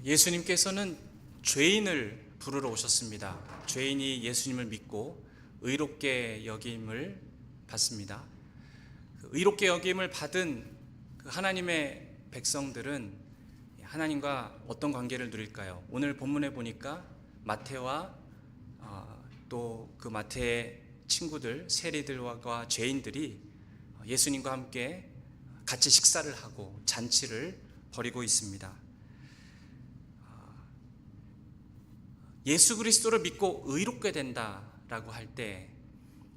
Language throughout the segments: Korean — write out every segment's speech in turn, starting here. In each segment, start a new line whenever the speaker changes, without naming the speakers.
예수님께서는 죄인을 부르러 오셨습니다. 죄인이 예수님을 믿고 의롭게 여김을 받습니다. 의롭게 여김을 받은 그 하나님의 백성들은 하나님과 어떤 관계를 누릴까요? 오늘 본문에 보니까 마태와 또 그 마태의 친구들, 세리들과 죄인들이 예수님과 함께 같이 식사를 하고 잔치를 벌이고 있습니다. 예수 그리스도를 믿고 의롭게 된다라고 할 때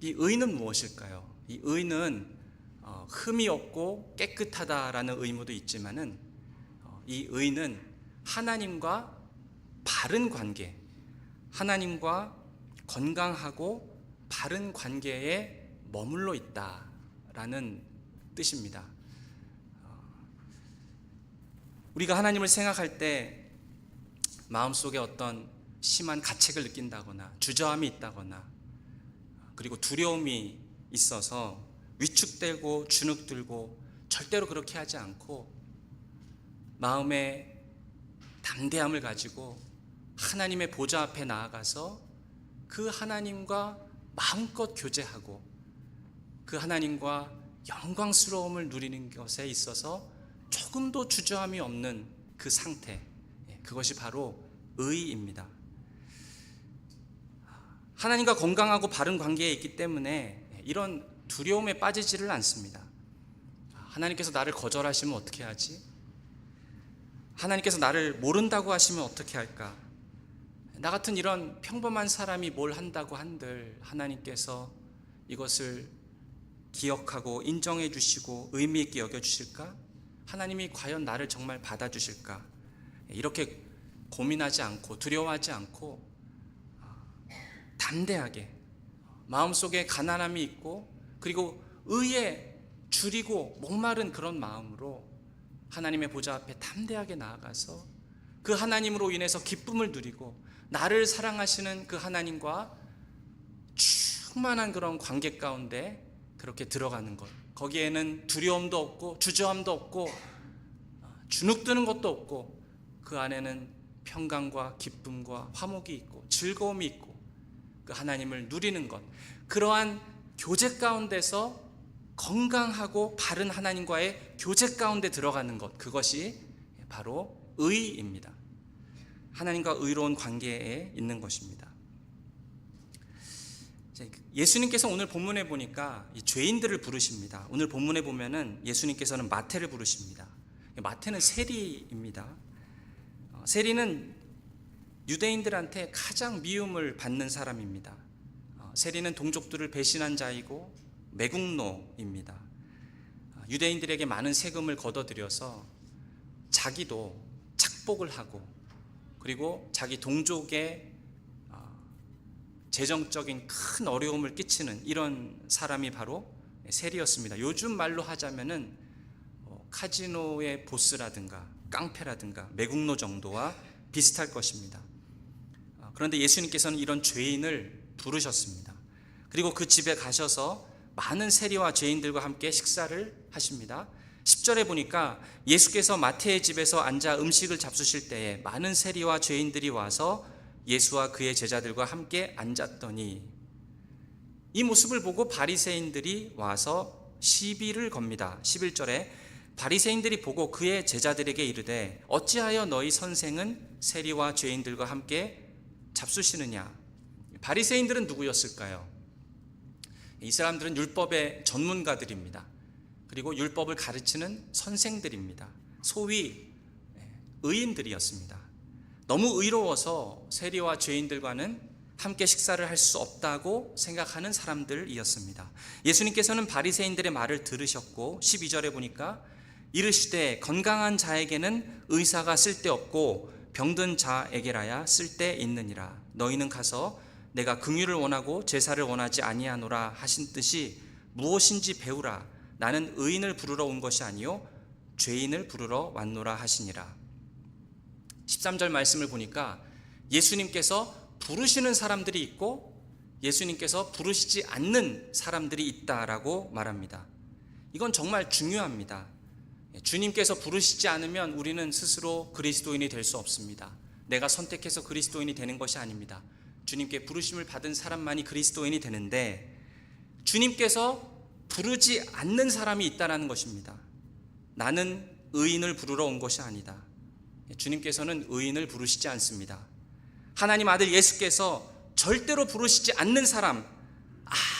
이 의는 무엇일까요? 이 의는 흠이 없고 깨끗하다라는 의무도 있지만은 이 의는 하나님과 바른 관계, 하나님과 건강하고 바른 관계에 머물러 있다라는 뜻입니다. 우리가 하나님을 생각할 때 마음속에 어떤 심한 가책을 느낀다거나 주저함이 있다거나 그리고 두려움이 있어서 위축되고 주눅들고 절대로 그렇게 하지 않고 마음에 담대함을 가지고 하나님의 보좌 앞에 나아가서 그 하나님과 마음껏 교제하고 그 하나님과 영광스러움을 누리는 것에 있어서 조금도 주저함이 없는 그 상태, 그것이 바로 의입니다. 하나님과 건강하고 바른 관계에 있기 때문에 이런 두려움에 빠지지를 않습니다. 하나님께서 나를 거절하시면 어떻게 하지? 하나님께서 나를 모른다고 하시면 어떻게 할까? 나 같은 이런 평범한 사람이 뭘 한다고 한들 하나님께서 이것을 기억하고 인정해 주시고 의미 있게 여겨 주실까? 하나님이 과연 나를 정말 받아주실까? 이렇게 고민하지 않고 두려워하지 않고 담대하게 마음속에 가난함이 있고 그리고 의에 줄이고 목마른 그런 마음으로 하나님의 보좌 앞에 담대하게 나아가서 그 하나님으로 인해서 기쁨을 누리고 나를 사랑하시는 그 하나님과 충만한 그런 관계 가운데 그렇게 들어가는 것, 거기에는 두려움도 없고 주저함도 없고 주눅드는 것도 없고 그 안에는 평강과 기쁨과 화목이 있고 즐거움이 있고 그 하나님을 누리는 것, 그러한 교제 가운데서 건강하고 바른 하나님과의 교제 가운데 들어가는 것, 그것이 바로 의입니다. 하나님과 의로운 관계에 있는 것입니다. 예수님께서 오늘 본문에 보니까 이 죄인들을 부르십니다. 오늘 본문에 보면은 예수님께서는 마태를 부르십니다. 마태는 세리입니다. 세리는 유대인들한테 가장 미움을 받는 사람입니다. 세리는 동족들을 배신한 자이고 매국노입니다. 유대인들에게 많은 세금을 걷어들여서 자기도 착복을 하고 그리고 자기 동족의 재정적인 큰 어려움을 끼치는 이런 사람이 바로 세리였습니다. 요즘 말로 하자면은 카지노의 보스라든가 깡패라든가 매국노 정도와 비슷할 것입니다. 그런데 예수님께서는 이런 죄인을 부르셨습니다. 그리고 그 집에 가셔서 많은 세리와 죄인들과 함께 식사를 하십니다. 10절에 보니까 예수께서 마태의 집에서 앉아 음식을 잡수실 때에 많은 세리와 죄인들이 와서 예수와 그의 제자들과 함께 앉았더니 이 모습을 보고 바리새인들이 와서 시비를 겁니다. 11절에 바리새인들이 보고 그의 제자들에게 이르되 어찌하여 너희 선생은 세리와 죄인들과 함께 잡수시느냐? 바리새인들은 누구였을까요? 이 사람들은 율법의 전문가들입니다. 그리고 율법을 가르치는 선생들입니다. 소위 의인들이었습니다. 너무 의로워서 세리와 죄인들과는 함께 식사를 할 수 없다고 생각하는 사람들이었습니다. 예수님께서는 바리새인들의 말을 들으셨고 12절에 보니까 이르시되 건강한 자에게는 의사가 쓸데없고 병든 자에게라야 쓸데있느니라. 너희는 가서 내가 긍휼을 원하고 제사를 원하지 아니하노라 하신 뜻이 무엇인지 배우라. 나는 의인을 부르러 온 것이 아니요 죄인을 부르러 왔노라 하시니라. 13절 말씀을 보니까 예수님께서 부르시는 사람들이 있고 예수님께서 부르시지 않는 사람들이 있다라고 말합니다. 이건 정말 중요합니다. 주님께서 부르시지 않으면 우리는 스스로 그리스도인이 될 수 없습니다. 내가 선택해서 그리스도인이 되는 것이 아닙니다. 주님께 부르심을 받은 사람만이 그리스도인이 되는데, 주님께서 부르지 않는 사람이 있다는 것입니다. 나는 의인을 부르러 온 것이 아니다. 주님께서는 의인을 부르시지 않습니다. 하나님 아들 예수께서 절대로 부르시지 않는 사람,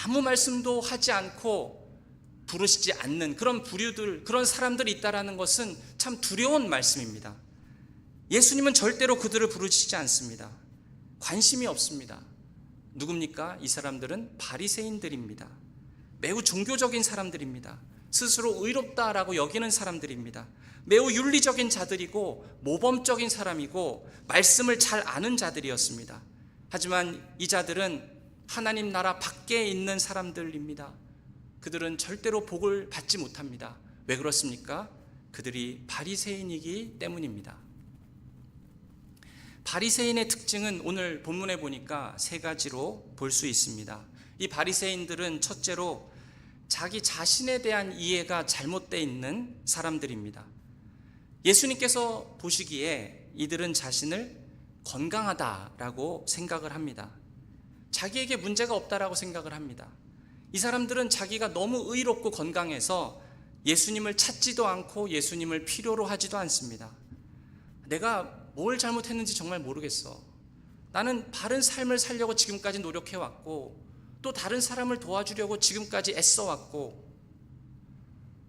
아무 말씀도 하지 않고 부르시지 않는 그런 부류들, 그런 사람들이 있다는 것은 참 두려운 말씀입니다. 예수님은 절대로 그들을 부르시지 않습니다. 관심이 없습니다. 누굽니까? 이 사람들은 바리새인들입니다. 매우 종교적인 사람들입니다. 스스로 의롭다라고 여기는 사람들입니다. 매우 윤리적인 자들이고 모범적인 사람이고 말씀을 잘 아는 자들이었습니다. 하지만 이 자들은 하나님 나라 밖에 있는 사람들입니다. 그들은 절대로 복을 받지 못합니다. 왜 그렇습니까? 그들이 바리새인이기 때문입니다. 바리새인의 특징은 오늘 본문에 보니까 세 가지로 볼 수 있습니다. 이 바리새인들은 첫째로 자기 자신에 대한 이해가 잘못되어 있는 사람들입니다. 예수님께서 보시기에 이들은 자신을 건강하다라고 생각을 합니다. 자기에게 문제가 없다라고 생각을 합니다. 이 사람들은 자기가 너무 의롭고 건강해서 예수님을 찾지도 않고 예수님을 필요로 하지도 않습니다. 내가 뭘 잘못했는지 정말 모르겠어. 나는 바른 삶을 살려고 지금까지 노력해왔고, 또 다른 사람을 도와주려고 지금까지 애써왔고,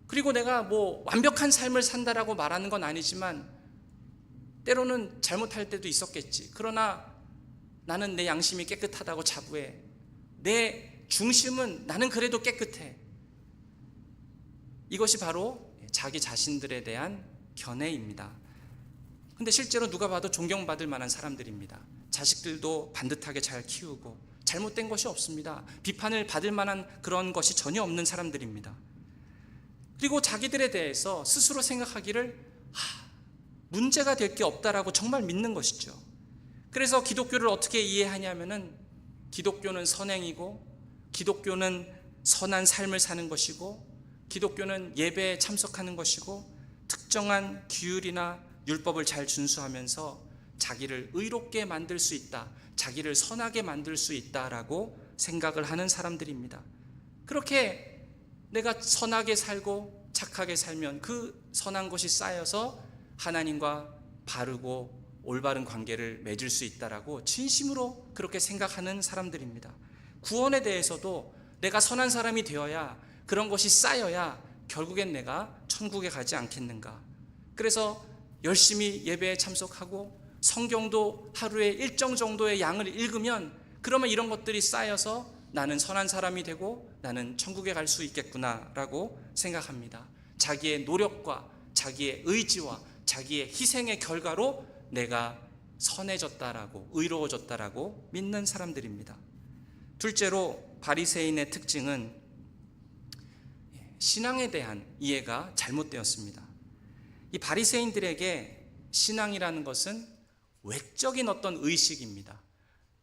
그리고 내가 완벽한 삶을 산다라고 말하는 건 아니지만 때로는 잘못할 때도 있었겠지. 그러나 나는 내 양심이 깨끗하다고 자부해. 내 중심은 나는 그래도 깨끗해. 이것이 바로 자기 자신들에 대한 견해입니다. 근데 실제로 누가 봐도 존경받을 만한 사람들입니다. 자식들도 반듯하게 잘 키우고 잘못된 것이 없습니다. 비판을 받을 만한 그런 것이 전혀 없는 사람들입니다. 그리고 자기들에 대해서 스스로 생각하기를 문제가 될 게 없다라고 정말 믿는 것이죠. 그래서 기독교를 어떻게 이해하냐면은 기독교는 선행이고, 기독교는 선한 삶을 사는 것이고, 기독교는 예배에 참석하는 것이고, 특정한 규율이나 율법을 잘 준수하면서 자기를 의롭게 만들 수 있다, 자기를 선하게 만들 수 있다라고 생각을 하는 사람들입니다. 그렇게 내가 선하게 살고 착하게 살면 그 선한 것이 쌓여서 하나님과 바르고 올바른 관계를 맺을 수 있다라고 진심으로 그렇게 생각하는 사람들입니다. 구원에 대해서도 내가 선한 사람이 되어야, 그런 것이 쌓여야 결국엔 내가 천국에 가지 않겠는가. 그래서 열심히 예배에 참석하고 성경도 하루에 일정 정도의 양을 읽으면, 그러면 이런 것들이 쌓여서 나는 선한 사람이 되고 나는 천국에 갈 수 있겠구나라고 생각합니다. 자기의 노력과 자기의 의지와 자기의 희생의 결과로 내가 선해졌다라고, 의로워졌다라고 믿는 사람들입니다. 둘째로 바리새인의 특징은 신앙에 대한 이해가 잘못되었습니다. 이 바리새인들에게 신앙이라는 것은 외적인 어떤 의식입니다.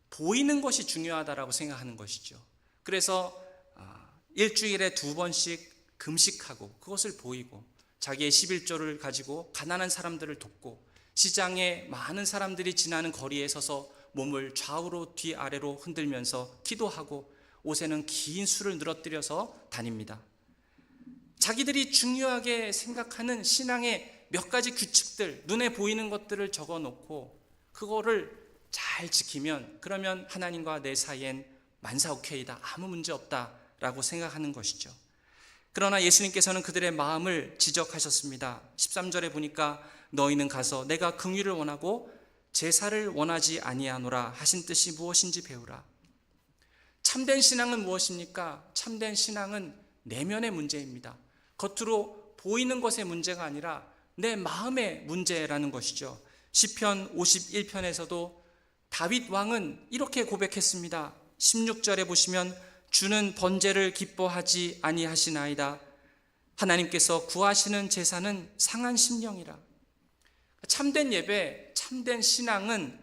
보이는 것이 중요하다라고 생각하는 것이죠. 그래서 일주일에 2번씩 금식하고 그것을 보이고, 자기의 11조를 가지고 가난한 사람들을 돕고, 시장에 많은 사람들이 지나는 거리에 서서 몸을 좌우로 뒤아래로 흔들면서 기도하고, 옷에는 긴 술을 늘어뜨려서 다닙니다. 자기들이 중요하게 생각하는 신앙의 몇 가지 규칙들, 눈에 보이는 것들을 적어놓고 그거를 잘 지키면, 그러면 하나님과 내 사이엔 만사오케이다, 아무 문제 없다라고 생각하는 것이죠. 그러나 예수님께서는 그들의 마음을 지적하셨습니다. 13절에 보니까 너희는 가서 내가 긍휼을 원하고 제사를 원하지 아니하노라 하신 뜻이 무엇인지 배우라. 참된 신앙은 무엇입니까? 참된 신앙은 내면의 문제입니다. 겉으로 보이는 것의 문제가 아니라 내 마음의 문제라는 것이죠. 시편 51편에서도 다윗 왕은 이렇게 고백했습니다. 16절에 보시면 주는 번제를 기뻐하지 아니하시나이다. 하나님께서 구하시는 제사는 상한 심령이라. 참된 예배, 참된 신앙은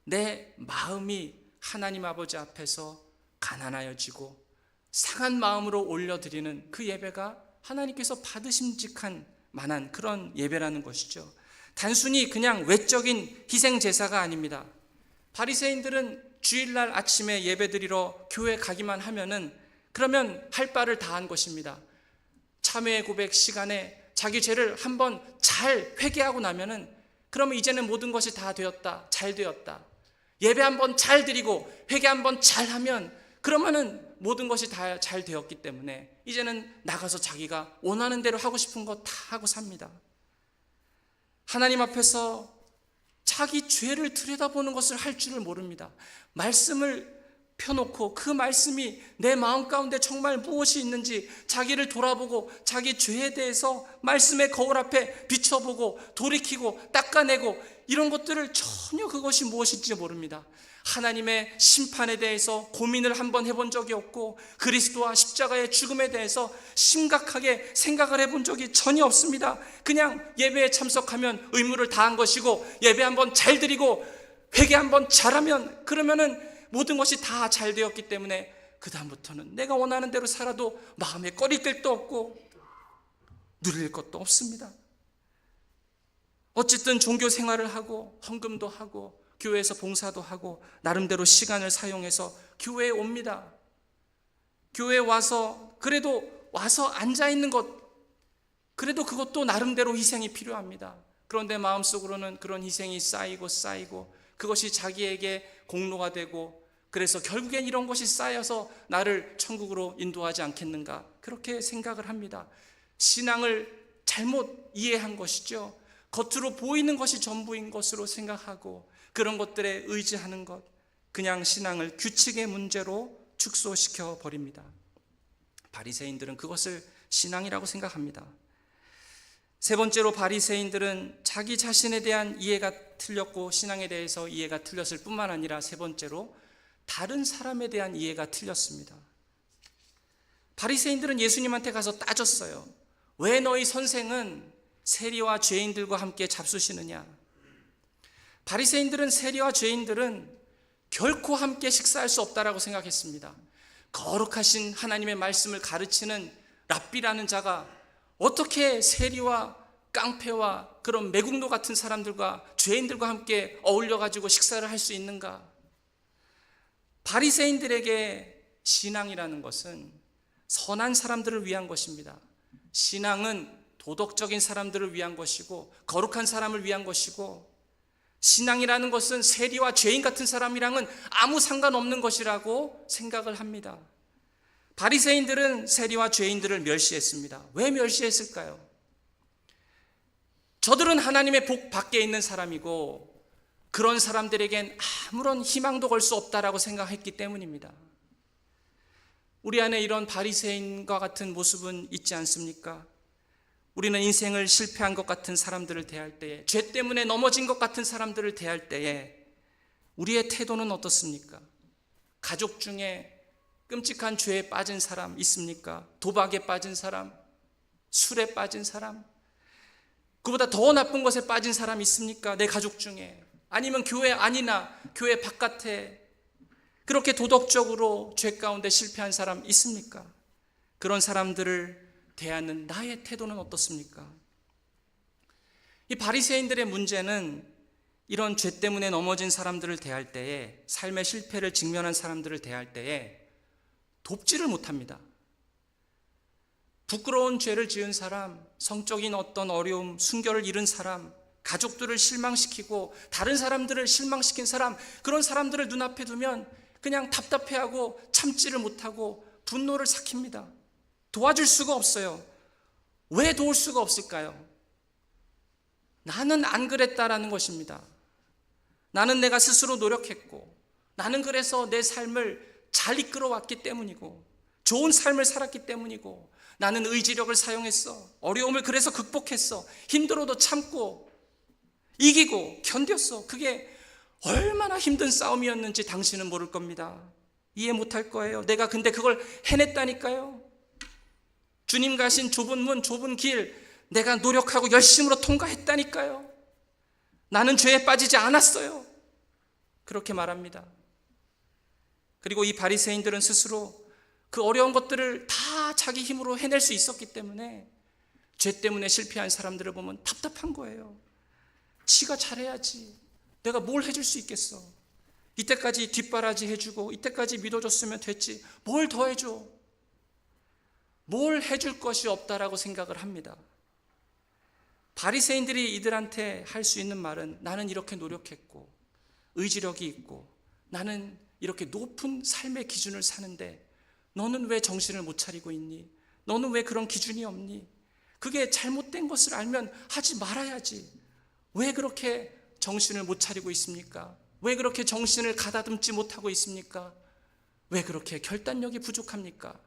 내 마음이 하나님 아버지 앞에서 가난하여지고 상한 마음으로 올려드리는 그 예배가 하나님께서 받으심직한 만한 그런 예배라는 것이죠. 단순히 그냥 외적인 희생 제사가 아닙니다. 바리새인들은 주일날 아침에 예배드리러 교회 가기만 하면은 그러면 할 바를 다 한 것입니다. 참회 고백 시간에 자기 죄를 한번 잘 회개하고 나면은 그러면 이제는 모든 것이 다 되었다, 잘 되었다. 예배 한번 잘 드리고 회개 한번 잘 하면 그러면은 모든 것이 다 잘 되었기 때문에 이제는 나가서 자기가 원하는 대로 하고 싶은 거 다 하고 삽니다. 하나님 앞에서 자기 죄를 들여다보는 것을 할 줄을 모릅니다. 말씀을 펴놓고 그 말씀이 내 마음 가운데 정말 무엇이 있는지 자기를 돌아보고 자기 죄에 대해서 말씀의 거울 앞에 비춰보고 돌이키고 닦아내고 이런 것들을 전혀 그것이 무엇인지 모릅니다. 하나님의 심판에 대해서 고민을 한번 해본 적이 없고 그리스도와 십자가의 죽음에 대해서 심각하게 생각을 해본 적이 전혀 없습니다. 그냥 예배에 참석하면 의무를 다한 것이고 예배 한번 잘 드리고 회개 한번 잘하면 그러면은 모든 것이 다 잘 되었기 때문에 그 다음부터는 내가 원하는 대로 살아도 마음에 꺼리낄도 없고 누릴 것도 없습니다. 어쨌든 종교 생활을 하고 헌금도 하고 교회에서 봉사도 하고 나름대로 시간을 사용해서 교회에 옵니다. 교회에 와서 그래도 와서 앉아있는 것 그래도 그것도 나름대로 희생이 필요합니다. 그런데 마음속으로는 그런 희생이 쌓이고 그것이 자기에게 공로가 되고 그래서 결국엔 이런 것이 쌓여서 나를 천국으로 인도하지 않겠는가 그렇게 생각을 합니다. 신앙을 잘못 이해한 것이죠. 겉으로 보이는 것이 전부인 것으로 생각하고 그런 것들에 의지하는 것 그냥 신앙을 규칙의 문제로 축소시켜 버립니다. 바리새인들은 그것을 신앙이라고 생각합니다. 세 번째로 바리새인들은 자기 자신에 대한 이해가 틀렸고 신앙에 대해서 이해가 틀렸을 뿐만 아니라 세 번째로 다른 사람에 대한 이해가 틀렸습니다. 바리새인들은 예수님한테 가서 따졌어요. 왜 너희 선생은 세리와 죄인들과 함께 잡수시느냐? 바리새인들은 세리와 죄인들은 결코 함께 식사할 수 없다라고 생각했습니다. 거룩하신 하나님의 말씀을 가르치는 랍비라는 자가 어떻게 세리와 깡패와 그런 매국노 같은 사람들과 죄인들과 함께 어울려가지고 식사를 할 수 있는가? 바리새인들에게 신앙이라는 것은 선한 사람들을 위한 것입니다. 신앙은 도덕적인 사람들을 위한 것이고 거룩한 사람을 위한 것이고 신앙이라는 것은 세리와 죄인 같은 사람이랑은 아무 상관없는 것이라고 생각을 합니다. 바리새인들은 세리와 죄인들을 멸시했습니다. 왜 멸시했을까요? 저들은 하나님의 복 밖에 있는 사람이고 그런 사람들에겐 아무런 희망도 걸 수 없다라고 생각했기 때문입니다. 우리 안에 이런 바리새인과 같은 모습은 있지 않습니까? 우리는 인생을 실패한 것 같은 사람들을 대할 때에 죄 때문에 넘어진 것 같은 사람들을 대할 때에 우리의 태도는 어떻습니까? 가족 중에 끔찍한 죄에 빠진 사람 있습니까? 도박에 빠진 사람, 술에 빠진 사람, 그보다 더 나쁜 것에 빠진 사람 있습니까? 내 가족 중에. 아니면 교회 안이나 교회 바깥에 그렇게 도덕적으로 죄 가운데 실패한 사람 있습니까? 그런 사람들을 대하는 나의 태도는 어떻습니까? 이 바리새인들의 문제는 이런 죄 때문에 넘어진 사람들을 대할 때에 삶의 실패를 직면한 사람들을 대할 때에 돕지를 못합니다. 부끄러운 죄를 지은 사람, 성적인 어떤 어려움, 순결을 잃은 사람, 가족들을 실망시키고 다른 사람들을 실망시킨 사람, 그런 사람들을 눈앞에 두면 그냥 답답해하고 참지를 못하고 분노를 삭힙니다. 도와줄 수가 없어요. 왜 도울 수가 없을까요? 나는 안 그랬다라는 것입니다. 나는 내가 스스로 노력했고 나는 그래서 내 삶을 잘 이끌어왔기 때문이고 좋은 삶을 살았기 때문이고 나는 의지력을 사용했어. 어려움을 그래서 극복했어. 힘들어도 참고 이기고 견뎠어. 그게 얼마나 힘든 싸움이었는지 당신은 모를 겁니다. 이해 못할 거예요. 내가 근데 그걸 해냈다니까요. 주님 가신 좁은 문, 좁은 길 내가 노력하고 열심으로 통과했다니까요. 나는 죄에 빠지지 않았어요. 그렇게 말합니다. 그리고 이 바리새인들은 스스로 그 어려운 것들을 다 자기 힘으로 해낼 수 있었기 때문에 죄 때문에 실패한 사람들을 보면 답답한 거예요. 지가 잘해야지. 내가 뭘 해줄 수 있겠어. 이때까지 뒷바라지 해주고 이때까지 믿어줬으면 됐지. 뭘 더 해줘. 뭘 해줄 것이 없다라고 생각을 합니다. 바리새인들이 이들한테 할 수 있는 말은 나는 이렇게 노력했고 의지력이 있고 나는 이렇게 높은 삶의 기준을 사는데 너는 왜 정신을 못 차리고 있니? 너는 왜 그런 기준이 없니? 그게 잘못된 것을 알면 하지 말아야지. 왜 그렇게 정신을 못 차리고 있습니까? 왜 그렇게 정신을 가다듬지 못하고 있습니까? 왜 그렇게 결단력이 부족합니까?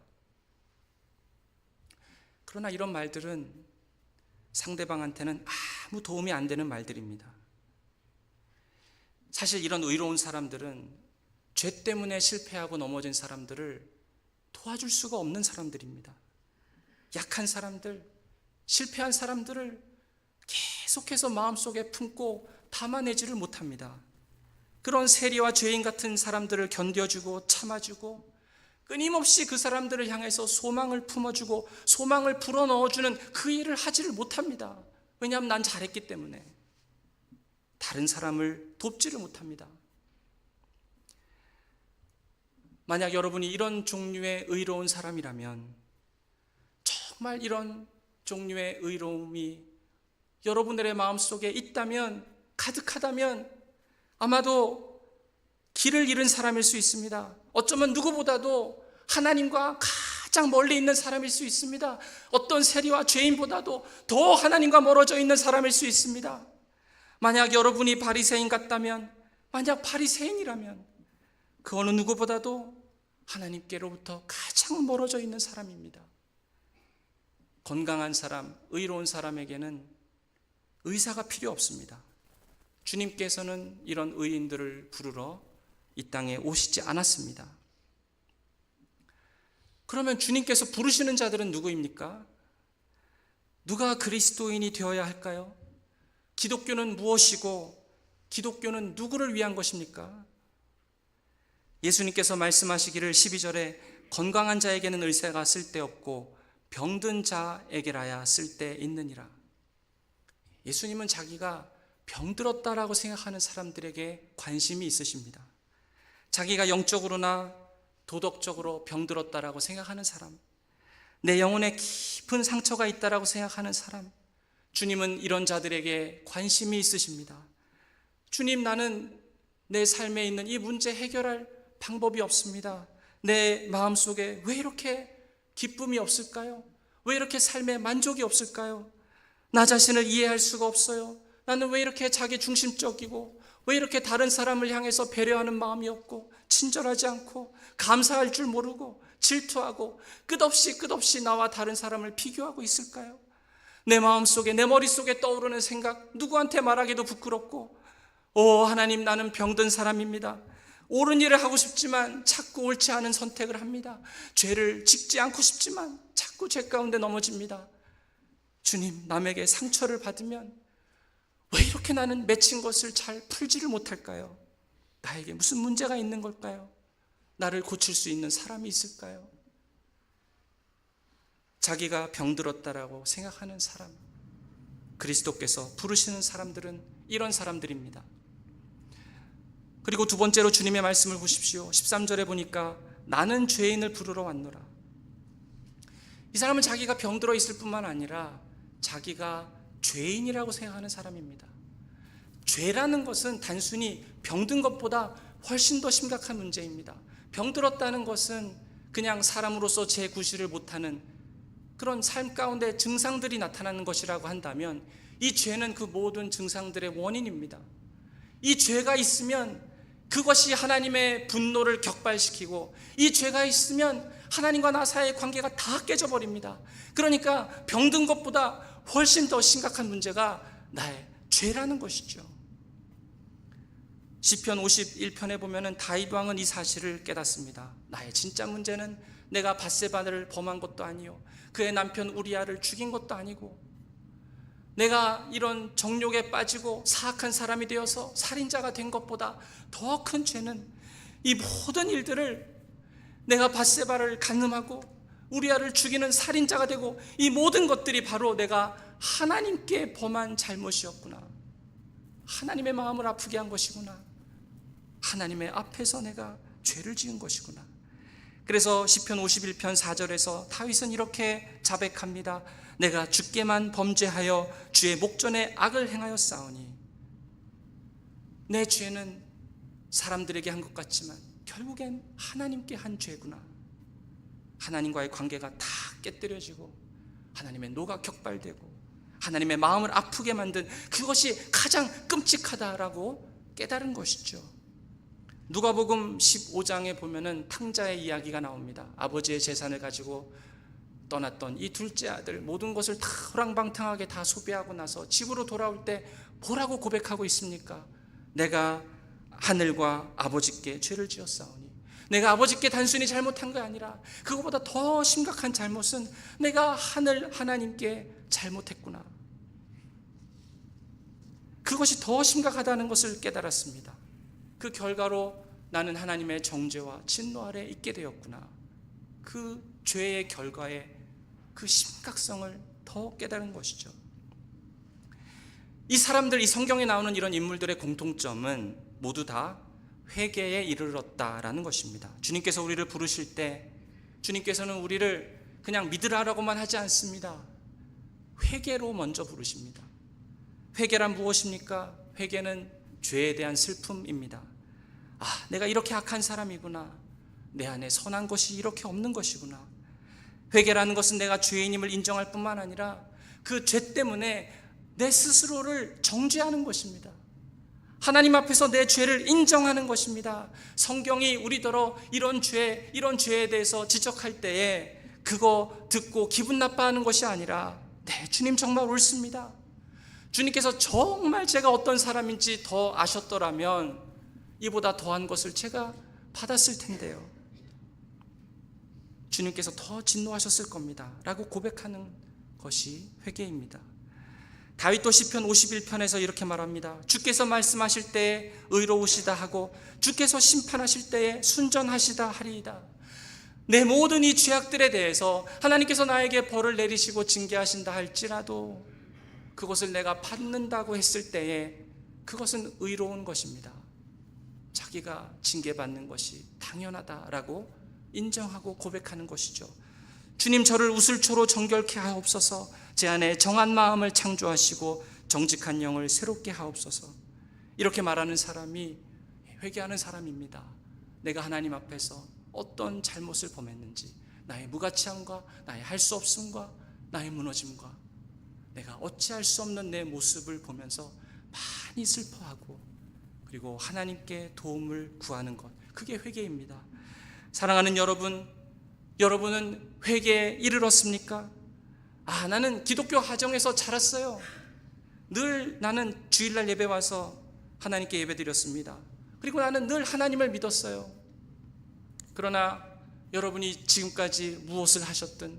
그러나 이런 말들은 상대방한테는 아무 도움이 안 되는 말들입니다. 사실 이런 의로운 사람들은 죄 때문에 실패하고 넘어진 사람들을 도와줄 수가 없는 사람들입니다. 약한 사람들, 실패한 사람들을 계속해서 마음속에 품고 담아내지를 못합니다. 그런 세리와 죄인 같은 사람들을 견뎌주고 참아주고 끊임없이 그 사람들을 향해서 소망을 품어주고 소망을 불어넣어주는 그 일을 하지를 못합니다. 왜냐하면 난 잘했기 때문에. 다른 사람을 돕지를 못합니다. 만약 여러분이 이런 종류의 의로운 사람이라면, 정말 이런 종류의 의로움이 여러분들의 마음속에 있다면, 가득하다면 아마도 길을 잃은 사람일 수 있습니다. 어쩌면 누구보다도 하나님과 가장 멀리 있는 사람일 수 있습니다. 어떤 세리와 죄인보다도 더 하나님과 멀어져 있는 사람일 수 있습니다. 만약 여러분이 바리새인 같다면, 만약 바리새인이라면 그 어느 누구보다도 하나님께로부터 가장 멀어져 있는 사람입니다. 건강한 사람, 의로운 사람에게는 의사가 필요 없습니다. 주님께서는 이런 의인들을 부르러 이 땅에 오시지 않았습니다. 그러면 주님께서 부르시는 자들은 누구입니까? 누가 그리스도인이 되어야 할까요? 기독교는 무엇이고 기독교는 누구를 위한 것입니까? 예수님께서 말씀하시기를 12절에 건강한 자에게는 의사가 쓸데없고 병든 자에게라야 쓸데있느니라. 예수님은 자기가 병들었다라고 생각하는 사람들에게 관심이 있으십니다. 자기가 영적으로나 도덕적으로 병들었다라고 생각하는 사람, 내 영혼에 깊은 상처가 있다라고 생각하는 사람, 주님은 이런 자들에게 관심이 있으십니다. 주님, 나는 내 삶에 있는 이 문제 해결할 방법이 없습니다. 내 마음속에 왜 이렇게 기쁨이 없을까요? 왜 이렇게 삶에 만족이 없을까요? 나 자신을 이해할 수가 없어요. 나는 왜 이렇게 자기 중심적이고 왜 이렇게 다른 사람을 향해서 배려하는 마음이 없고 친절하지 않고 감사할 줄 모르고 질투하고 끝없이 나와 다른 사람을 비교하고 있을까요? 내 마음속에, 내 머릿속에 떠오르는 생각, 누구한테 말하기도 부끄럽고, 하나님, 나는 병든 사람입니다. 옳은 일을 하고 싶지만 자꾸 옳지 않은 선택을 합니다. 죄를 짓지 않고 싶지만 자꾸 죄 가운데 넘어집니다. 주님, 남에게 상처를 받으면 왜 이렇게 나는 맺힌 것을 잘 풀지를 못할까요? 나에게 무슨 문제가 있는 걸까요? 나를 고칠 수 있는 사람이 있을까요? 자기가 병들었다라고 생각하는 사람, 그리스도께서 부르시는 사람들은 이런 사람들입니다. 그리고 두 번째로 주님의 말씀을 보십시오. 13절에 보니까 나는 죄인을 부르러 왔노라. 이 사람은 자기가 병들어 있을 뿐만 아니라 자기가 죄인이라고 생각하는 사람입니다. 죄라는 것은 단순히 병든 것보다 훨씬 더 심각한 문제입니다. 병들었다는 것은 그냥 사람으로서 재구실을 못하는 그런 삶 가운데 증상들이 나타나는 것이라고 한다면, 이 죄는 그 모든 증상들의 원인입니다. 이 죄가 있으면 그것이 하나님의 분노를 격발시키고, 이 죄가 있으면 하나님과 나 사이의 관계가 다 깨져버립니다. 그러니까 병든 것보다 훨씬 더 심각한 문제가 나의 죄라는 것이죠. 시편 51편에 보면은 다윗 왕은 이 사실을 깨닫습니다. 나의 진짜 문제는 내가 밧세바를 범한 것도 아니요, 그의 남편 우리아를 죽인 것도 아니고, 내가 이런 정욕에 빠지고 사악한 사람이 되어서 살인자가 된 것보다 더 큰 죄는 이 모든 일들을, 내가 밧세바를 간음하고 우리아를 죽이는 살인자가 되고, 이 모든 것들이 바로 내가 하나님께 범한 잘못이었구나. 하나님의 마음을 아프게 한 것이구나. 하나님의 앞에서 내가 죄를 지은 것이구나. 그래서 시편 51편 4절에서 다윗은 이렇게 자백합니다. 내가 주께만 범죄하여 주의 목전에 악을 행하였사오니. 내 죄는 사람들에게 한 것 같지만 결국엔 하나님께 한 죄구나. 하나님과의 관계가 다 깨뜨려지고 하나님의 노가 격발되고 하나님의 마음을 아프게 만든 그것이 가장 끔찍하다라고 깨달은 것이죠. 누가복음 15장에 보면은 탕자의 이야기가 나옵니다. 아버지의 재산을 가지고 떠났던 이 둘째 아들, 모든 것을 다 호랑방탕하게 다 소비하고 나서 집으로 돌아올 때 뭐라고 고백하고 있습니까? 내가 하늘과 아버지께 죄를 지었사오니. 내가 아버지께 단순히 잘못한 게 아니라 그것보다 더 심각한 잘못은 내가 하나님께 잘못했구나. 그것이 더 심각하다는 것을 깨달았습니다. 그 결과로 나는 하나님의 정죄와 진노 아래 있게 되었구나. 그 죄의 결과의 그 심각성을 더 깨달은 것이죠. 이 사람들, 이 성경에 나오는 이런 인물들의 공통점은 모두 다 회개에 이르렀다라는 것입니다. 주님께서 우리를 부르실 때 주님께서는 우리를 그냥 믿으라라고만 하지 않습니다. 회개로 먼저 부르십니다. 회개란 무엇입니까? 회개는 죄에 대한 슬픔입니다. 아, 내가 이렇게 악한 사람이구나. 내 안에 선한 것이 이렇게 없는 것이구나. 회개라는 것은 내가 죄인임을 인정할 뿐만 아니라 그 죄 때문에 내 스스로를 정죄하는 것입니다. 하나님 앞에서 내 죄를 인정하는 것입니다. 성경이 우리더러 이런 죄에 대해서 지적할 때에 그거 듣고 기분 나빠하는 것이 아니라 네, 주님 정말 옳습니다. 주님께서 정말 제가 어떤 사람인지 더 아셨더라면 이보다 더한 것을 제가 받았을 텐데요. 주님께서 더 진노하셨을 겁니다. 라고 고백하는 것이 회개입니다. 다윗도 시편 51편에서 이렇게 말합니다. 주께서 말씀하실 때에 의로우시다 하고 주께서 심판하실 때에 순전하시다 하리이다. 내 모든 이 죄악들에 대해서 하나님께서 나에게 벌을 내리시고 징계하신다 할지라도 그것을 내가 받는다고 했을 때에 그것은 의로운 것입니다. 자기가 징계받는 것이 당연하다라고 인정하고 고백하는 것이죠. 주님, 저를 우슬초로 정결케 하옵소서. 제 안에 정한 마음을 창조하시고 정직한 영을 새롭게 하옵소서. 이렇게 말하는 사람이 회개하는 사람입니다. 내가 하나님 앞에서 어떤 잘못을 범했는지, 나의 무가치함과 나의 할 수 없음과 나의 무너짐과 내가 어찌할 수 없는 내 모습을 보면서 많이 슬퍼하고 그리고 하나님께 도움을 구하는 것, 그게 회개입니다. 사랑하는 여러분, 여러분은 회개에 이르렀습니까? 아, 나는 기독교 가정에서 자랐어요. 늘 나는 주일날 예배 와서 하나님께 예배 드렸습니다. 그리고 나는 늘 하나님을 믿었어요. 그러나 여러분이 지금까지 무엇을 하셨든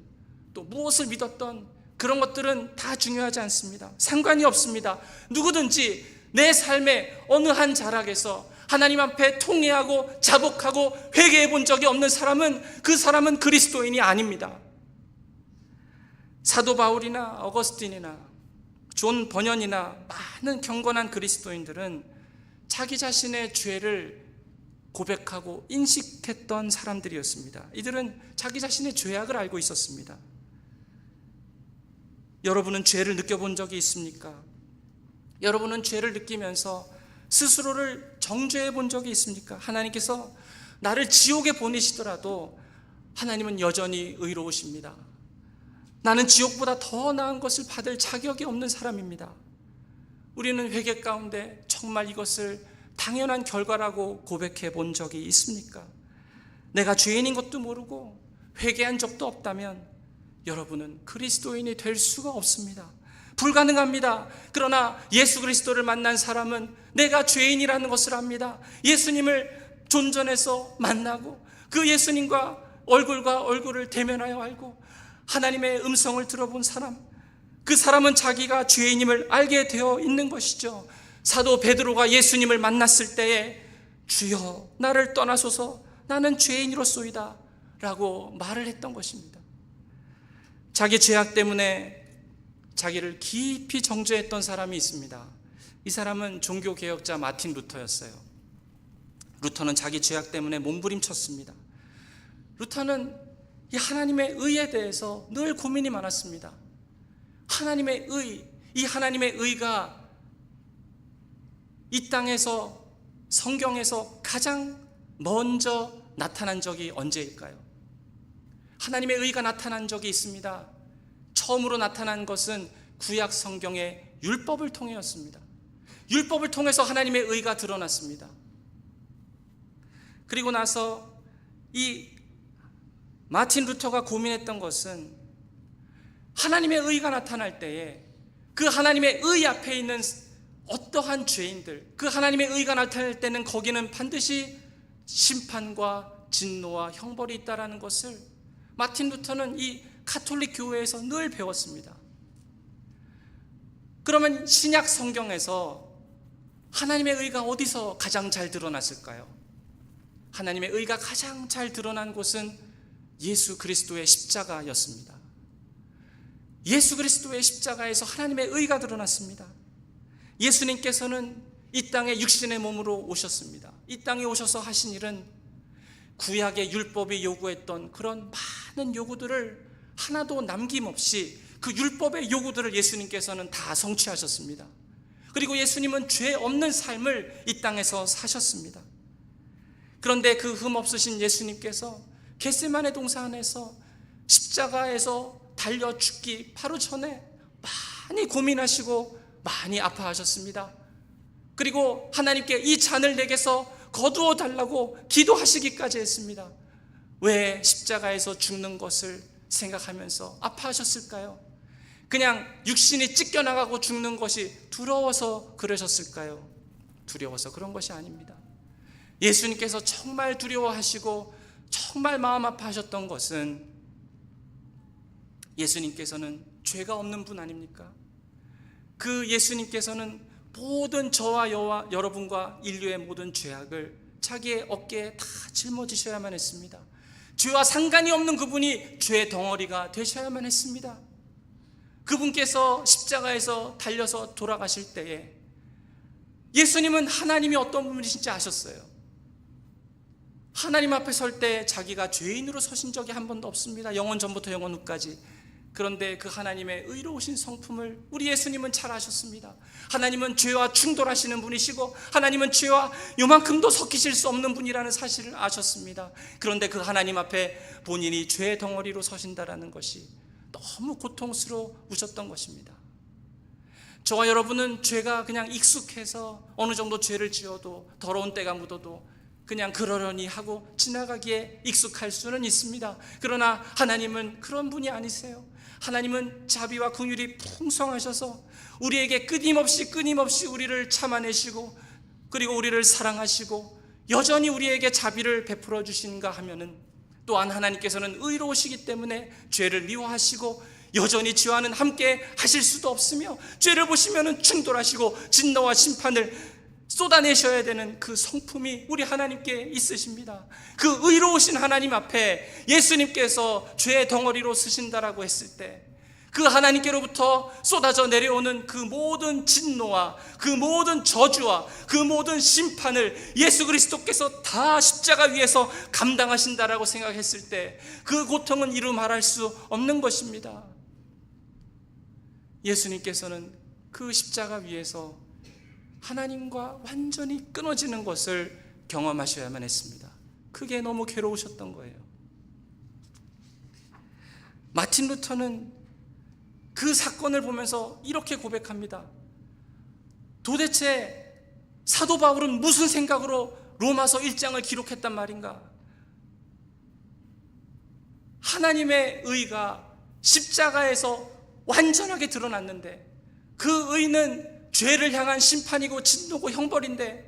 또 무엇을 믿었던 그런 것들은 다 중요하지 않습니다. 상관이 없습니다. 누구든지 내 삶의 어느 한 자락에서 하나님 앞에 통회하고 자복하고 회개해 본 적이 없는 사람은 그 사람은 그리스도인이 아닙니다. 사도 바울이나 어거스틴이나 존 번연이나 많은 경건한 그리스도인들은 자기 자신의 죄를 고백하고 인식했던 사람들이었습니다. 이들은 자기 자신의 죄악을 알고 있었습니다. 여러분은 죄를 느껴본 적이 있습니까? 여러분은 죄를 느끼면서 스스로를 정죄해 본 적이 있습니까? 하나님께서 나를 지옥에 보내시더라도 하나님은 여전히 의로우십니다. 나는 지옥보다 더 나은 것을 받을 자격이 없는 사람입니다. 우리는 회개 가운데 정말 이것을 당연한 결과라고 고백해 본 적이 있습니까? 내가 죄인인 것도 모르고 회개한 적도 없다면 여러분은 그리스도인이 될 수가 없습니다. 불가능합니다. 그러나 예수 그리스도를 만난 사람은 내가 죄인이라는 것을 압니다. 예수님을 존전해서 만나고 그 예수님과 얼굴을 대면하여 알고 하나님의 음성을 들어본 사람, 그 사람은 자기가 죄인임을 알게 되어 있는 것이죠. 사도 베드로가 예수님을 만났을 때에 주여 나를 떠나소서 나는 죄인이로소이다 라고 말을 했던 것입니다. 자기 죄악 때문에 자기를 깊이 정죄했던 사람이 있습니다. 이 사람은 종교개혁자 마틴 루터였어요. 루터는 자기 죄악 때문에 몸부림쳤습니다. 루터는 이 하나님의 의에 대해서 늘 고민이 많았습니다. 하나님의 의, 이 하나님의 의가 이 땅에서, 성경에서 가장 먼저 나타난 적이 언제일까요? 하나님의 의가 나타난 적이 있습니다. 처음으로 나타난 것은 구약 성경의 율법을 통해였습니다. 율법을 통해서 하나님의 의가 드러났습니다. 그리고 나서 이 마틴 루터가 고민했던 것은 하나님의 의가 나타날 때에 그 하나님의 의 앞에 있는 어떠한 죄인들, 그 하나님의 의가 나타날 때는 거기는 반드시 심판과 진노와 형벌이 있다라는 것을 마틴 루터는 이 가톨릭 교회에서 늘 배웠습니다. 그러면 신약 성경에서 하나님의 의가 어디서 가장 잘 드러났을까요? 하나님의 의가 가장 잘 드러난 곳은 예수 그리스도의 십자가였습니다. 예수 그리스도의 십자가에서 하나님의 의가 드러났습니다. 예수님께서는 이 땅에 육신의 몸으로 오셨습니다. 이 땅에 오셔서 하신 일은 구약의 율법이 요구했던 그런 많은 요구들을 하나도 남김없이 그 율법의 요구들을 예수님께서는 다 성취하셨습니다. 그리고 예수님은 죄 없는 삶을 이 땅에서 사셨습니다. 그런데 그 흠 없으신 예수님께서 겟세마네 동산에서 십자가에서 달려 죽기 바로 전에 많이 고민하시고 많이 아파하셨습니다. 그리고 하나님께 이 잔을 내게서 거두어 달라고 기도하시기까지 했습니다. 왜 십자가에서 죽는 것을 생각하면서 아파하셨을까요? 그냥 육신이 찢겨나가고 죽는 것이 두려워서 그러셨을까요? 두려워서 그런 것이 아닙니다. 예수님께서 정말 두려워하시고 정말 마음 아파하셨던 것은 예수님께서는 죄가 없는 분 아닙니까? 그 예수님께서는 모든 저와 여러분과 인류의 모든 죄악을 자기의 어깨에 다 짊어지셔야만 했습니다. 죄와 상관이 없는 그분이 죄의 덩어리가 되셔야만 했습니다. 그분께서 십자가에서 달려서 돌아가실 때에 예수님은 하나님이 어떤 분이신지 아셨어요. 하나님 앞에 설 때 자기가 죄인으로 서신 적이 한 번도 없습니다. 영원 전부터 영원 후까지. 그런데 그 하나님의 의로우신 성품을 우리 예수님은 잘 아셨습니다. 하나님은 죄와 충돌하시는 분이시고 하나님은 죄와 요만큼도 섞이실 수 없는 분이라는 사실을 아셨습니다. 그런데 그 하나님 앞에 본인이 죄의 덩어리로 서신다라는 것이 너무 고통스러우셨던 것입니다. 저와 여러분은 죄가 그냥 익숙해서 어느 정도 죄를 지어도 더러운 때가 묻어도 그냥 그러려니 하고 지나가기에 익숙할 수는 있습니다. 그러나 하나님은 그런 분이 아니세요. 하나님은 자비와 긍휼이 풍성하셔서 우리에게 끊임없이 우리를 참아내시고 그리고 우리를 사랑하시고 여전히 우리에게 자비를 베풀어 주시는가 하면은 또한 하나님께서는 의로우시기 때문에 죄를 미워하시고 여전히 죄와는 함께 하실 수도 없으며 죄를 보시면은 충돌하시고 진노와 심판을 쏟아내셔야 되는 그 성품이 우리 하나님께 있으십니다. 그 의로우신 하나님 앞에 예수님께서 죄의 덩어리로 쓰신다라고 했을 때 그 하나님께로부터 쏟아져 내려오는 그 모든 진노와 그 모든 저주와 그 모든 심판을 예수 그리스도께서 다 십자가 위에서 감당하신다라고 생각했을 때 그 고통은 이루 말할 수 없는 것입니다. 예수님께서는 그 십자가 위에서 하나님과 완전히 끊어지는 것을 경험하셔야만 했습니다. 그게 너무 괴로우셨던 거예요. 마틴 루터는 그 사건을 보면서 이렇게 고백합니다. 도대체 사도 바울은 무슨 생각으로 로마서 1장을 기록했단 말인가? 하나님의 의가 십자가에서 완전하게 드러났는데 그 의는 죄를 향한 심판이고 진노고 형벌인데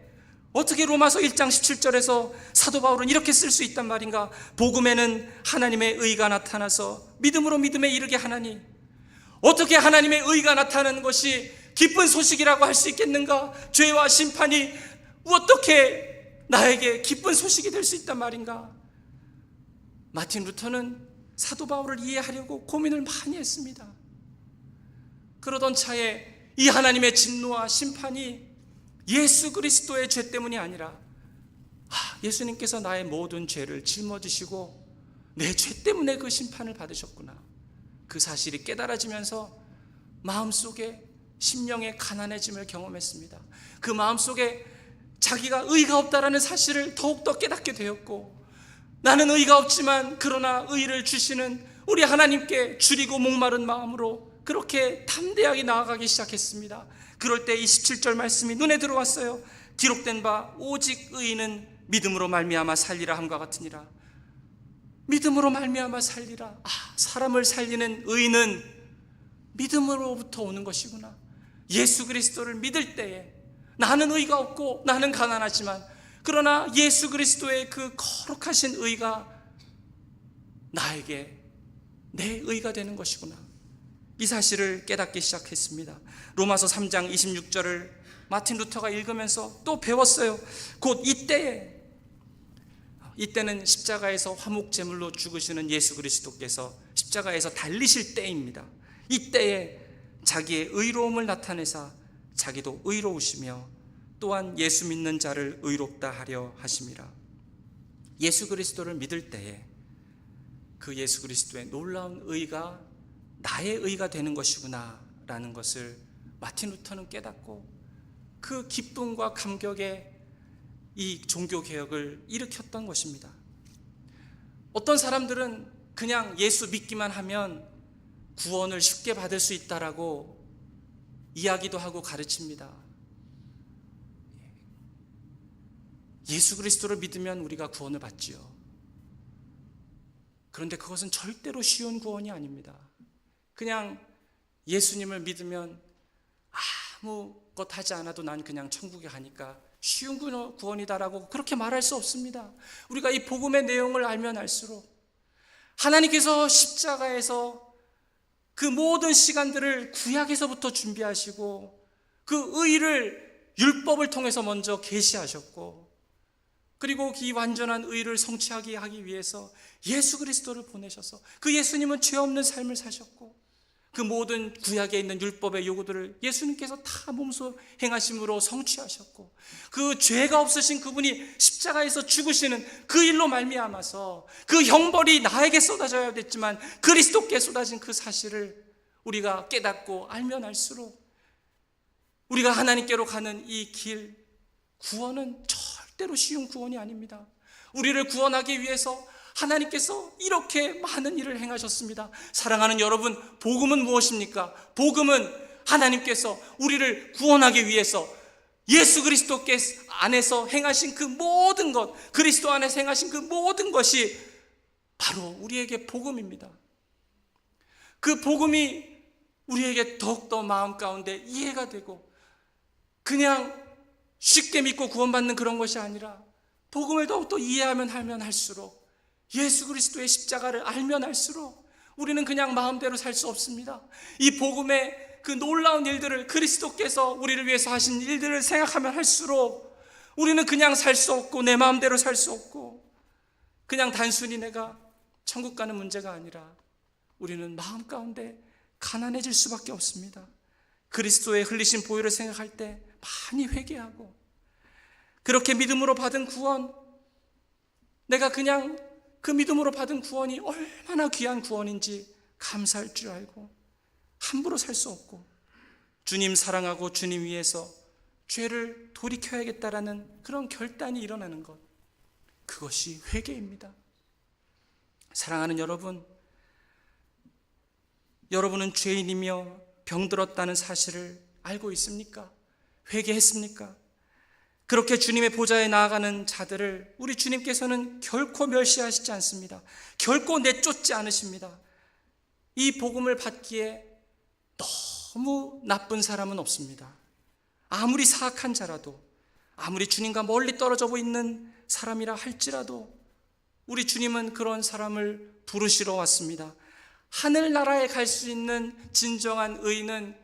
어떻게 로마서 1장 17절에서 사도 바울은 이렇게 쓸 수 있단 말인가? 복음에는 하나님의 의가 나타나서 믿음으로 믿음에 이르게 하나니 어떻게 하나님의 의가 나타나는 것이 기쁜 소식이라고 할 수 있겠는가? 죄와 심판이 어떻게 나에게 기쁜 소식이 될 수 있단 말인가? 마틴 루터는 사도 바울을 이해하려고 고민을 많이 했습니다. 그러던 차에 이 하나님의 진노와 심판이 예수 그리스도의 죄 때문이 아니라 예수님께서 나의 모든 죄를 짊어지시고 내 죄 때문에 그 심판을 받으셨구나, 그 사실이 깨달아지면서 마음속에 심령의 가난해짐을 경험했습니다. 그 마음속에 자기가 의가 없다라는 사실을 더욱더 깨닫게 되었고, 나는 의가 없지만 그러나 의를 주시는 우리 하나님께 줄이고 목마른 마음으로 그렇게 담대하게 나아가기 시작했습니다. 그럴 때 이 17절 말씀이 눈에 들어왔어요. 기록된 바 오직 의인은 믿음으로 말미암아 살리라 함과 같으니라. 믿음으로 말미암아 살리라. 사람을 살리는 의는 믿음으로부터 오는 것이구나. 예수 그리스도를 믿을 때에 나는 의가 없고 나는 가난하지만 그러나 예수 그리스도의 그 거룩하신 의가 나에게 내 의가 되는 것이구나, 이 사실을 깨닫기 시작했습니다. 로마서 3장 26절을 마틴 루터가 읽으면서 또 배웠어요. 곧 이때는 십자가에서 화목제물로 죽으시는 예수 그리스도께서 십자가에서 달리실 때입니다. 이때에 자기의 의로움을 나타내사 자기도 의로우시며 또한 예수 믿는 자를 의롭다 하려 하심이라. 예수 그리스도를 믿을 때에 그 예수 그리스도의 놀라운 의가 나의 의가 되는 것이구나 라는 것을 마틴 루터는 깨닫고 그 기쁨과 감격에 이 종교개혁을 일으켰던 것입니다. 어떤 사람들은 그냥 예수 믿기만 하면 구원을 쉽게 받을 수 있다라고 이야기도 하고 가르칩니다. 예수 그리스도를 믿으면 우리가 구원을 받지요. 그런데 그것은 절대로 쉬운 구원이 아닙니다. 그냥 예수님을 믿으면 아무것 하지 않아도 난 그냥 천국에 가니까 쉬운 구원이다라고 그렇게 말할 수 없습니다. 우리가 이 복음의 내용을 알면 알수록 하나님께서 십자가에서 그 모든 시간들을 구약에서부터 준비하시고 그 의를 율법을 통해서 먼저 계시하셨고, 그리고 이 완전한 의를 성취하게 하기 위해서 예수 그리스도를 보내셔서 그 예수님은 죄 없는 삶을 사셨고 그 모든 구약에 있는 율법의 요구들을 예수님께서 다 몸소 행하심으로 성취하셨고, 그 죄가 없으신 그분이 십자가에서 죽으시는 그 일로 말미암아서 그 형벌이 나에게 쏟아져야 됐지만 그리스도께 쏟아진 그 사실을 우리가 깨닫고 알면 알수록 우리가 하나님께로 가는 이 길, 구원은 절대로 쉬운 구원이 아닙니다. 우리를 구원하기 위해서 하나님께서 이렇게 많은 일을 행하셨습니다. 사랑하는 여러분, 복음은 무엇입니까? 복음은 하나님께서 우리를 구원하기 위해서 예수 그리스도께 안에서 행하신 그 모든 것, 그리스도 안에서 행하신 그 모든 것이 바로 우리에게 복음입니다. 그 복음이 우리에게 더욱더 마음 가운데 이해가 되고 그냥 쉽게 믿고 구원받는 그런 것이 아니라 복음을 더욱더 이해하면 할수록 예수 그리스도의 십자가를 알면 알수록 우리는 그냥 마음대로 살 수 없습니다. 이 복음의 그 놀라운 일들을, 그리스도께서 우리를 위해서 하신 일들을 생각하면 할수록 우리는 그냥 살 수 없고 내 마음대로 살 수 없고 그냥 단순히 내가 천국 가는 문제가 아니라 우리는 마음 가운데 가난해질 수밖에 없습니다. 그리스도의 흘리신 보혈을 생각할 때 많이 회개하고 그렇게 믿음으로 받은 구원, 내가 그냥 그 믿음으로 받은 구원이 얼마나 귀한 구원인지 감사할 줄 알고 함부로 살 수 없고 주님 사랑하고 주님 위해서 죄를 돌이켜야겠다라는 그런 결단이 일어나는 것, 그것이 회개입니다. 사랑하는 여러분, 여러분은 죄인이며 병들었다는 사실을 알고 있습니까? 회개했습니까? 그렇게 주님의 보좌에 나아가는 자들을 우리 주님께서는 결코 멸시하시지 않습니다. 결코 내쫓지 않으십니다. 이 복음을 받기에 너무 나쁜 사람은 없습니다. 아무리 사악한 자라도, 아무리 주님과 멀리 떨어져 있는 사람이라 할지라도 우리 주님은 그런 사람을 부르시러 왔습니다. 하늘나라에 갈 수 있는 진정한 의는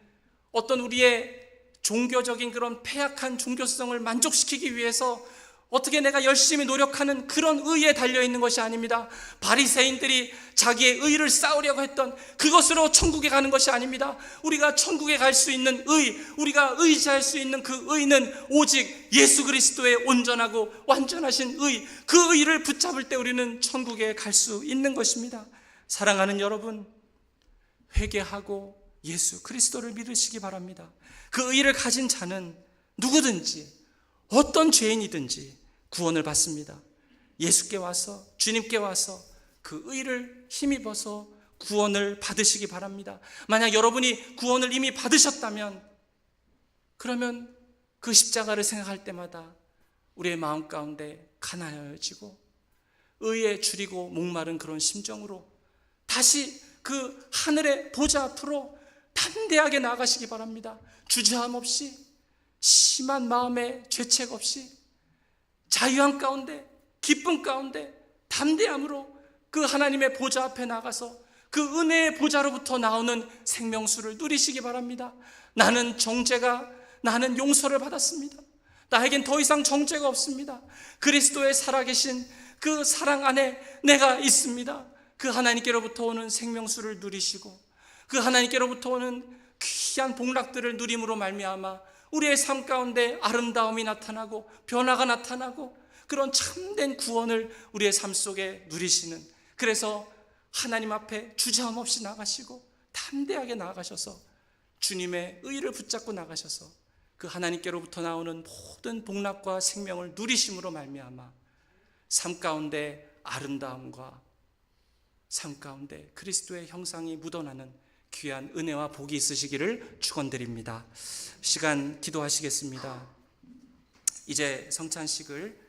어떤 우리의 종교적인 그런 패약한 종교성을 만족시키기 위해서 어떻게 내가 열심히 노력하는 그런 의에 달려있는 것이 아닙니다. 바리새인들이 자기의 의를 쌓으려고 했던 그것으로 천국에 가는 것이 아닙니다. 우리가 천국에 갈 수 있는 의, 우리가 의지할 수 있는 그 의는 오직 예수 그리스도의 온전하고 완전하신 의, 그 의를 붙잡을 때 우리는 천국에 갈 수 있는 것입니다. 사랑하는 여러분, 회개하고 예수 그리스도를 믿으시기 바랍니다. 그 의를 가진 자는 누구든지 어떤 죄인이든지 구원을 받습니다. 예수께 와서, 주님께 와서 그 의를 힘입어서 구원을 받으시기 바랍니다. 만약 여러분이 구원을 이미 받으셨다면, 그러면 그 십자가를 생각할 때마다 우리의 마음 가운데 가난해지고 의에 줄이고 목마른 그런 심정으로 다시 그 하늘의 보좌 앞으로 담대하게 나아가시기 바랍니다. 주저함 없이, 심한 마음에 죄책 없이, 자유함 가운데, 기쁨 가운데 담대함으로 그 하나님의 보좌 앞에 나가서 그 은혜의 보좌로부터 나오는 생명수를 누리시기 바랍니다. 나는 정죄가, 나는 용서를 받았습니다. 나에겐 더 이상 정죄가 없습니다. 그리스도의 살아계신 그 사랑 안에 내가 있습니다. 그 하나님께로부터 오는 생명수를 누리시고 그 하나님께로부터 오는 귀한 복락들을 누림으로 말미암아 우리의 삶 가운데 아름다움이 나타나고 변화가 나타나고 그런 참된 구원을 우리의 삶 속에 누리시는, 그래서 하나님 앞에 주저함 없이 나가시고 담대하게 나아가셔서 주님의 의를 붙잡고 나가셔서 그 하나님께로부터 나오는 모든 복락과 생명을 누리심으로 말미암아 삶 가운데 아름다움과 삶 가운데 그리스도의 형상이 묻어나는 귀한 은혜와 복이 있으시기를 축원드립니다. 시간 기도하시겠습니다. 이제 성찬식을